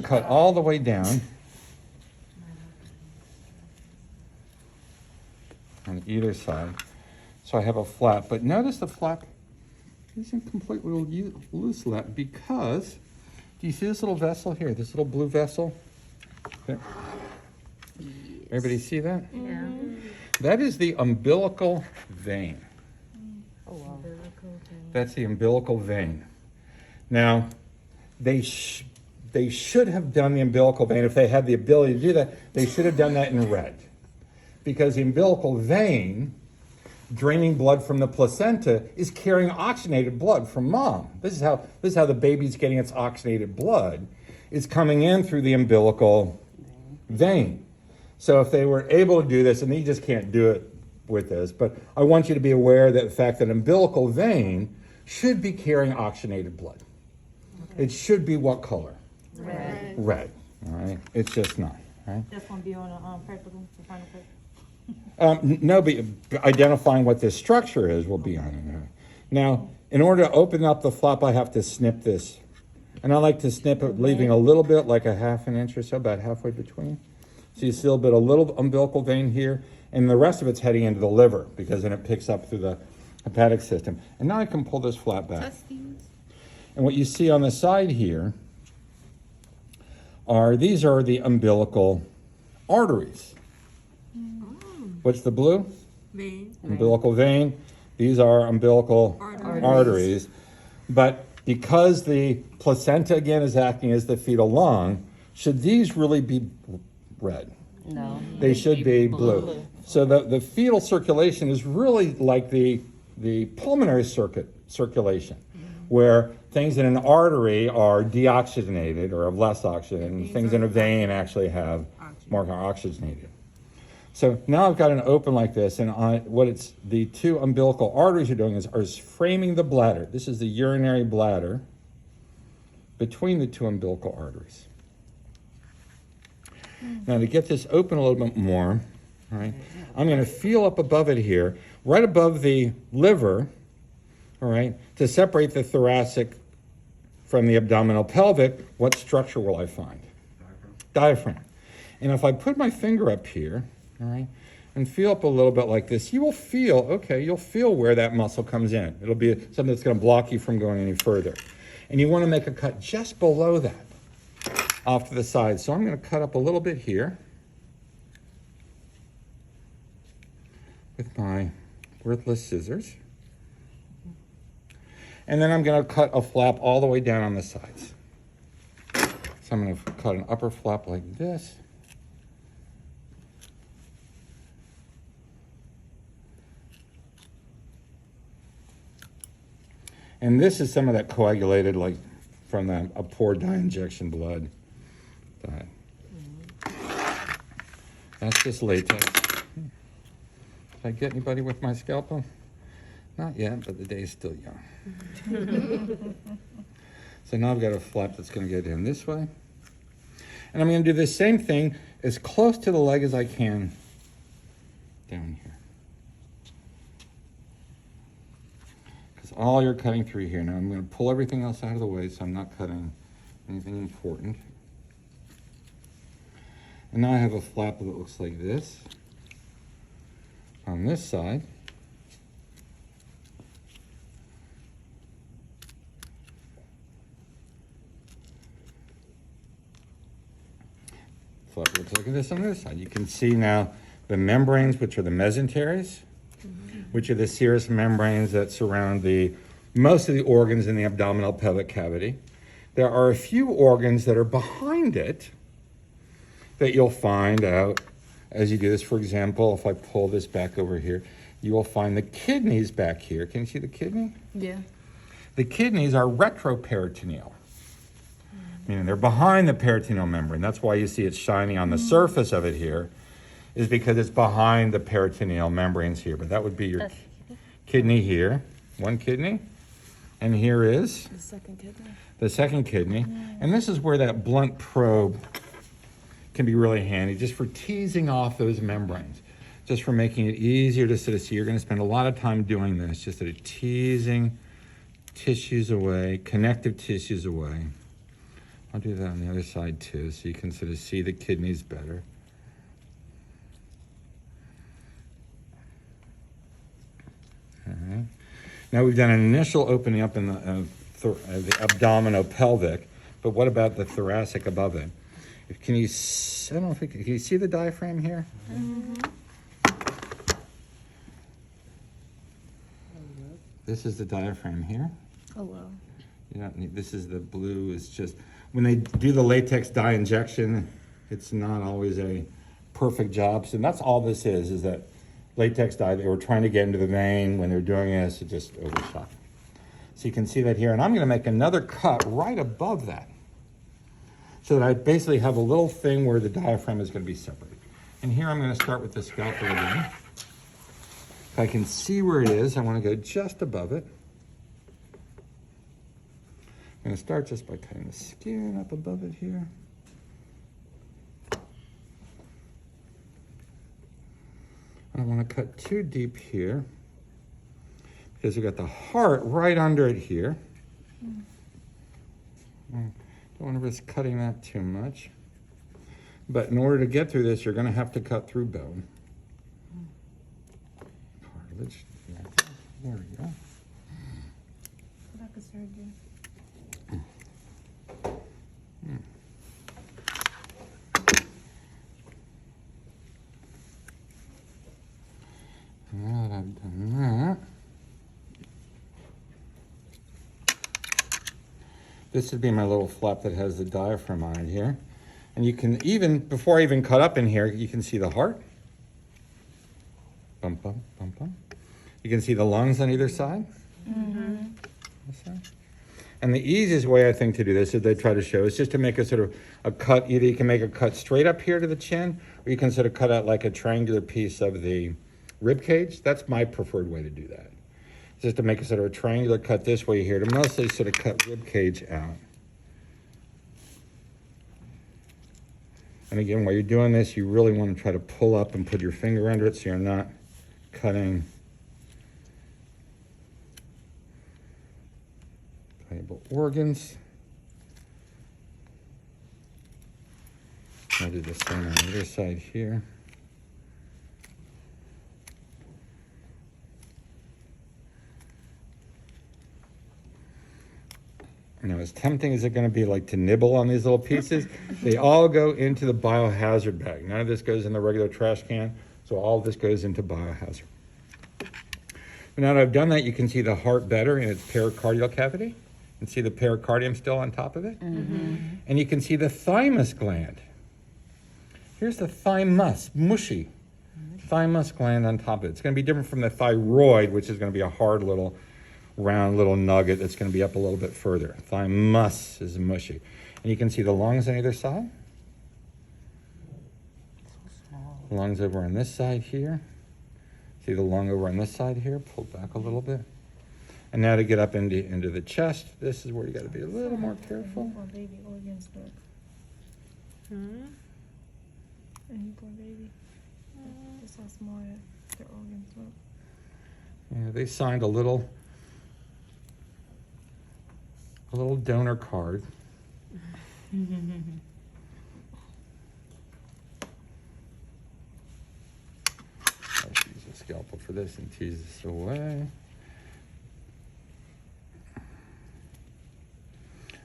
Cut all the way down on either side. So I have a flap, but notice the flap isn't completely loose left because, do you see this little vessel here, this little blue vessel? There. Everybody see that? Yeah. That is the umbilical vein. Oh, wow. That's the umbilical vein. Now, they should have done the umbilical vein, if they had the ability to do that, they should have done that in red. Because the umbilical vein, draining blood from the placenta, is carrying oxygenated blood from mom. This is how the baby's getting its oxygenated blood. It's coming in through the umbilical vein. So if they were able to do this, and you just can't do it with this, but I want you to be aware that the fact that umbilical vein should be carrying oxygenated blood. Okay. It should be what color? Red. Red. All right. It's just not. Right. That's going to be on a practical, the final practical. No, but identifying what this structure is will be on it. Now, in order to open up the flap, I have to snip this. And I like to snip it, leaving a little bit, like a half an inch or so, about halfway between. So you see a little umbilical vein here, and the rest of it's heading into the liver, because then it picks up through the hepatic system. And now I can pull this flap back. And what you see on the side here these are the umbilical arteries. What's the blue? Vein. Umbilical vein. These are umbilical arteries. But because the placenta, again, is acting as the fetal lung, should these really be red? No. They should be blue. So the fetal circulation is really like the pulmonary circulation, where things in an artery are deoxygenated or have less oxygen, and things in a vein actually have more oxygenated. So now I've got an open like this, and the two umbilical arteries are doing is framing the bladder. This is the urinary bladder between the two umbilical arteries. Now to get this open a little bit more, all right, I'm going to feel up above it here, right above the liver, all right, to separate the thoracic from the abdominal pelvic. What structure will I find? Diaphragm. And if I put my finger up here, all right, and feel up a little bit like this, you'll feel where that muscle comes in. It'll be something that's going to block you from going any further. And you want to make a cut just below that, off to the side. So I'm going to cut up a little bit here with my worthless scissors. And then I'm going to cut a flap all the way down on the sides. So I'm going to cut an upper flap like this. And this is some of that coagulated, like from a poor dye injection blood. That's just latex. Did I get anybody with my scalpel? Not yet, but the day is still young. So now I've got a flap that's going to get in this way. And I'm going to do the same thing as close to the leg as I can down here. Because all you're cutting through here. Now I'm going to pull everything else out of the way so I'm not cutting anything important. And now I have a flap that looks like this on this side. Flap looks like this on this side. You can see now the membranes, which are the mesenteries, which are the serous membranes that surround most of the organs in the abdominal pelvic cavity. There are a few organs that are behind it that you'll find out as you do this. For example, if I pull this back over here, you will find the kidneys back here. Can you see the kidney? Yeah. The kidneys are retroperitoneal, meaning they're behind the peritoneal membrane. That's why you see it shining on the surface of it here, is because it's behind the peritoneal membranes here. But that would be your kidney here, one kidney. And here is The second kidney. the second kidney. And this is where that blunt probe can be really handy, just for teasing off those membranes, just for making it easier to sort of see. You're going to spend a lot of time doing this, just sort of teasing tissues away, connective tissues away, I'll do that on the other side too, so you can sort of see the kidneys better. All right. Now we've done an initial opening up in the abdominopelvic, but what about the thoracic above it? Can you, I don't think, can you see the diaphragm here? Mm-hmm. This is the diaphragm here. Oh, wow. You don't need, this is the blue, is just, when they do the latex dye injection, it's not always a perfect job. So that's all this is that latex dye, they were trying to get into the vein. When they're doing this, it just overshot. So you can see that here. And I'm gonna make another cut right above that, so that I basically have a little thing where the diaphragm is gonna be separated. And here I'm gonna start with the scalpel again. If I can see where it is, I wanna go just above it. I'm gonna start just by cutting the skin up above it here. I don't want to cut too deep here because we got the heart right under it here. Don't want to risk cutting that too much. But in order to get through this, you're going to have to cut through bone. Cartilage. There we go. Now that I've done that, this would be my little flap that has the diaphragm on it here. And you can even, before I even cut up in here, you can see the heart. Bum, bum, bum, bum. You can see the lungs on either side. Mm-hmm. This side. And the easiest way, I think, to do this, as they try to show, is just to make a sort of a cut. Either you can make a cut straight up here to the chin, or you can sort of cut out like a triangular piece of the rib cage. That's my preferred way to do that. Just to make a sort of a triangular cut this way here, to mostly sort of cut rib cage out. And again, while you're doing this, you really want to try to pull up and put your finger under it so you're not cutting valuable organs. I'll do the same on the other side here. Now, as tempting as it's going to be, like, to nibble on these little pieces, they all go into the biohazard bag. None of this goes in the regular trash can, so all of this goes into biohazard. But now that I've done that, you can see the heart better in its pericardial cavity. You can see the pericardium still on top of it. Mm-hmm. And you can see the thymus gland. Here's the thymus, mushy thymus gland on top of it. It's going to be different from the thyroid, which is going to be a hard little round little nugget that's going to be up a little bit further. Thymus is mushy. And you can see the lungs on either side. Lungs over on this side here. See the lung over on this side here, pulled back a little bit. And now to get up into the chest, this is where you got to be a little more careful. Baby organs, but any poor baby. That's how small their organs look. Yeah, they signed a little donor card. I'll use a scalpel for this and tease this away.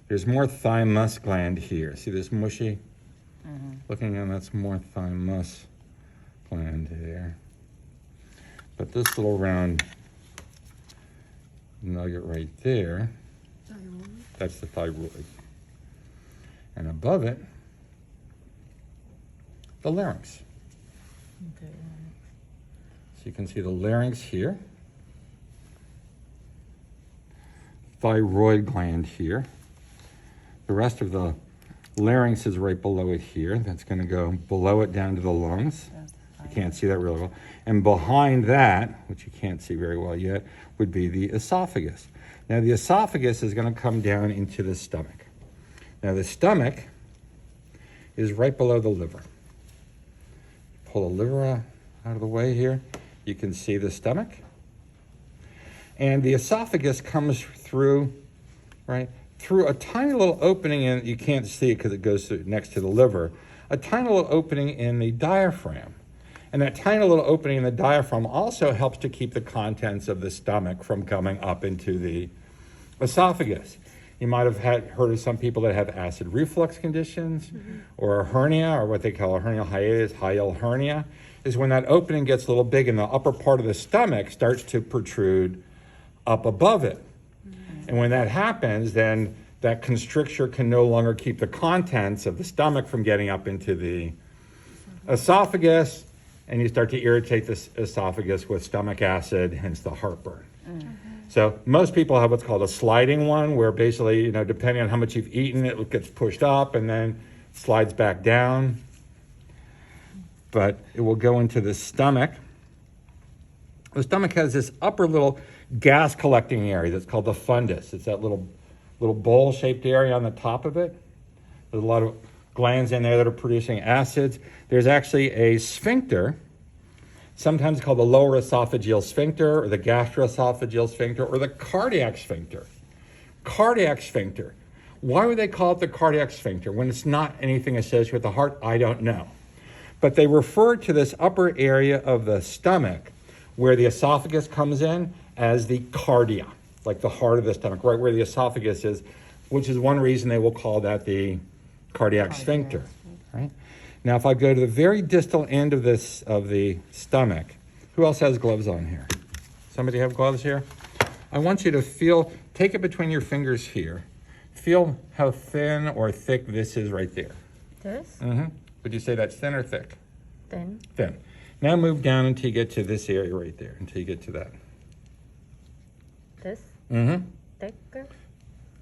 There's more thymus gland here. See this mushy? Looking at that's more thymus gland there. But this little round nugget right there, that's the thyroid. And above it, the larynx. Okay. So you can see the larynx here. Thyroid gland here. The rest of the larynx is right below it here. That's going to go below it down to the lungs. You can't see that really well. And behind that, which you can't see very well yet, would be the esophagus. Now the esophagus is going to come down into the stomach. Now the stomach is right below the liver. Pull the liver out of the way here. You can see the stomach. And the esophagus comes through, right, through a tiny little opening in, you can't see it because it goes through next to the liver, a tiny little opening in the diaphragm. And that tiny little opening in the diaphragm also helps to keep the contents of the stomach from coming up into the esophagus. You might have heard of some people that have acid reflux conditions, or a hernia, or what they call a hernial hiatus, hiatal hernia, is when that opening gets a little big and the upper part of the stomach starts to protrude up above it. And when that happens, then that constricture can no longer keep the contents of the stomach from getting up into the esophagus, and you start to irritate the esophagus with stomach acid, hence the heartburn. So most people have what's called a sliding one, where basically, depending on how much you've eaten, it gets pushed up and then slides back down. But it will go into the stomach. The stomach has this upper little gas collecting area that's called the fundus. It's that little bowl-shaped area on the top of it. There's a lot of glands in there that are producing acids. There's actually a sphincter, sometimes called the lower esophageal sphincter, or the gastroesophageal sphincter, or the cardiac sphincter. Cardiac sphincter. Why would they call it the cardiac sphincter when it's not anything associated with the heart? I don't know. But they refer to this upper area of the stomach where the esophagus comes in as the cardia, like the heart of the stomach, right where the esophagus is, which is one reason they will call that the cardiac sphincter, right? Now, if I go to the very distal end of the stomach, who else has gloves on here? Somebody have gloves here? I want you to take it between your fingers here. Feel how thin or thick this is right there. This? Mm-hmm. Would you say that's thin or thick? Thin. Thin. Now move down until you get to this area right there, until you get to that. This? Mm-hmm. Thicker?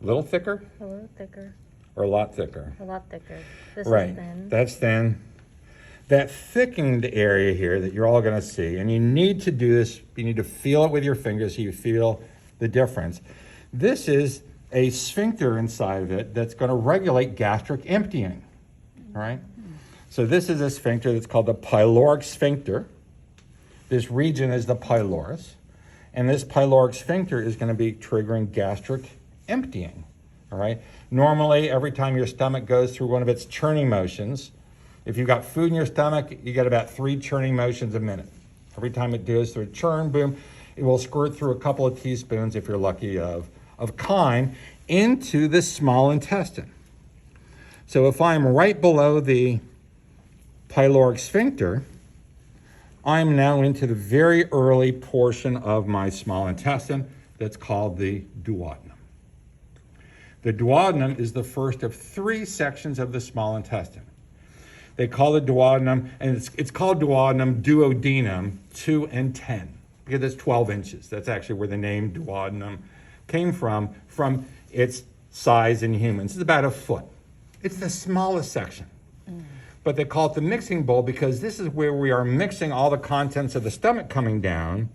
A little thicker A little thicker. or a lot thicker? A lot thicker. This Right. is thin. That's thin. That thickened area here that you're all going to see, and you need to do this, you need to feel it with your fingers so you feel the difference. This is a sphincter inside of it that's going to regulate gastric emptying, all right? So this is a sphincter that's called the pyloric sphincter. This region is the pylorus, and this pyloric sphincter is going to be triggering gastric emptying, all right? Normally, every time your stomach goes through one of its churning motions, if you've got food in your stomach, you get about 3 churning motions a minute. Every time it goes through a churn, boom, it will squirt through a couple of teaspoons, if you're lucky, of chyme into the small intestine. So if I'm right below the pyloric sphincter, I'm now into the very early portion of my small intestine that's called the duodenum. The duodenum is the first of 3 sections of the small intestine. They call it duodenum, and it's called duodenum duodenum 2 and 10, because it's 12 inches. That's actually where the name duodenum came from its size in humans. It's about a foot. It's the smallest section. But they call it the mixing bowl because this is where we are mixing all the contents of the stomach coming down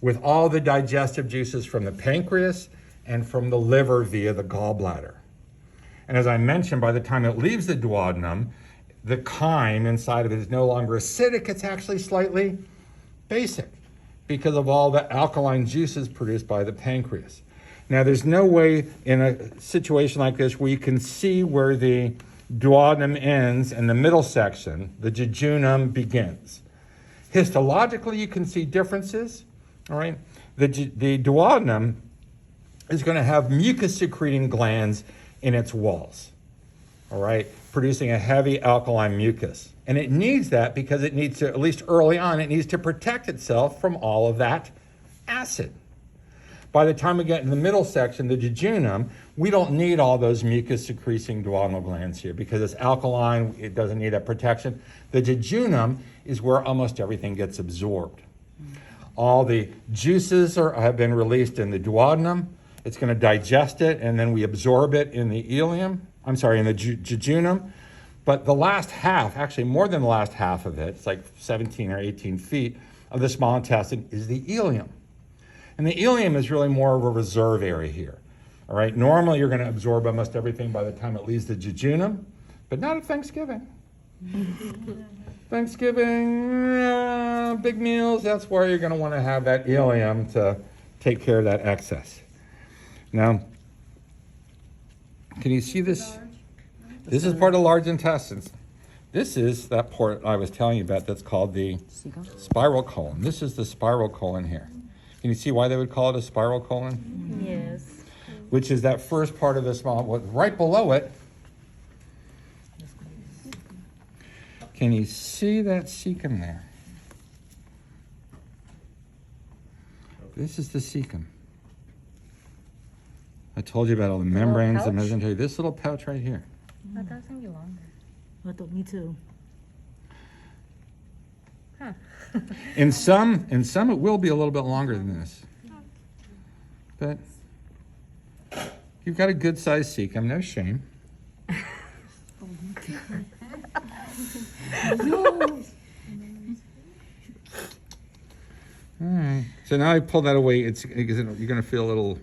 with all the digestive juices from the pancreas and from the liver via the gallbladder. And as I mentioned, by the time it leaves the duodenum, the chyme inside of it is no longer acidic, it's actually slightly basic because of all the alkaline juices produced by the pancreas. Now, there's no way in a situation like this where you can see where the duodenum ends and the middle section, the jejunum, begins. Histologically, you can see differences, all right? The duodenum is going to have mucus-secreting glands in its walls, all right, producing a heavy alkaline mucus. And it needs that because it needs to, at least early on, it needs to protect itself from all of that acid. By the time we get in the middle section, the jejunum, we don't need all those mucus-secreting duodenal glands here because it's alkaline, it doesn't need that protection. The jejunum is where almost everything gets absorbed. All the juices have been released in the duodenum. It's going to digest it, and then we absorb it in the in the jejunum. But the last half, actually more than the last half of it, it's like 17 or 18 feet of the small intestine, is the ileum. And the ileum is really more of a reserve area here. All right, normally you're going to absorb almost everything by the time it leaves the jejunum, but not at Thanksgiving. Thanksgiving, big meals, that's where you're going to want to have that ileum to take care of that excess. Now, Can you see this? This is part of large intestines. This is that part I was telling you about that's called the spiral colon. This is the spiral colon here. Can you see why they would call it a spiral colon? Yes. Which is that first part of the small, right below it. Can you see that cecum there? This is the cecum. I told you about all the membranes, the mesentery. This little pouch right here. That doesn't get longer. I thought me too. Huh. In some it will be a little bit longer than this. But you've got a good sized cecum, no shame. All right. So now I pull that away. You're going to feel a little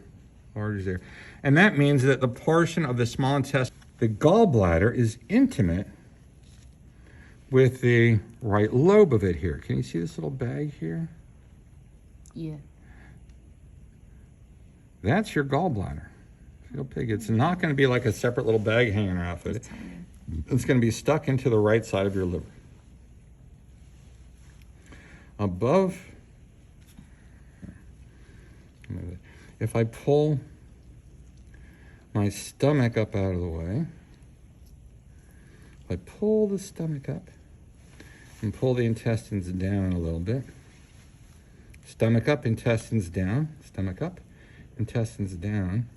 larger there. And that means that the portion of the small intestine, the gallbladder, is intimate with the right lobe of it here. Can you see this little bag here? Yeah. That's your gallbladder. Feel big. It's not going to be like a separate little bag hanging off of it. It's going to be stuck into the right side of your liver. Above, if I pull my stomach up out of the way, if I pull the stomach up and pull the intestines down a little bit, stomach up, intestines down, stomach up, intestines down,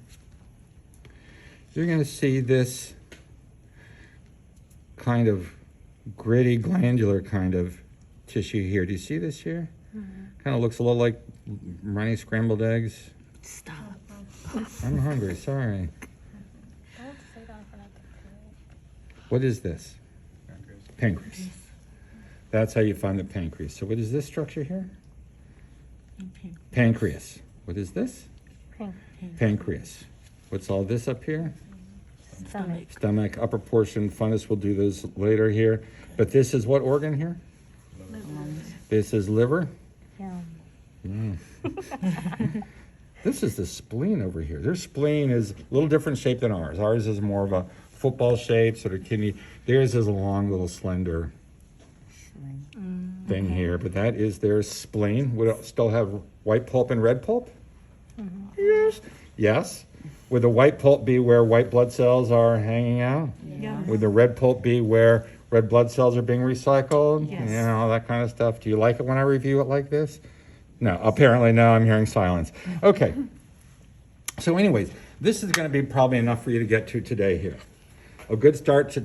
you're going to see this kind of gritty, glandular kind of tissue here. Do you see this here? Kind of looks a little like runny scrambled eggs. Stop. I'm hungry, sorry. What is this? Pancreas. That's how you find the pancreas. So what is this structure here? Pancreas. What is this? Pancreas. What's all this up here? Stomach. Stomach, upper portion, fundus, we'll do those later here. But this is what organ here? This is liver. Yeah. This is the spleen over here. Their spleen is a little different shape than ours. Ours is more of a football shape, sort of kidney. Theirs is a long, little, slender thing here. But that is their spleen. Would it still have white pulp and red pulp? Yes. Yes. Would the white pulp be where white blood cells are hanging out? Yeah. Would the red pulp be where red blood cells are being recycled? Yes. You know, all that kind of stuff. Do you like it when I review it like this? No, apparently no, I'm hearing silence. Okay. So anyways, this is going to be probably enough for you to get to today here. A good start to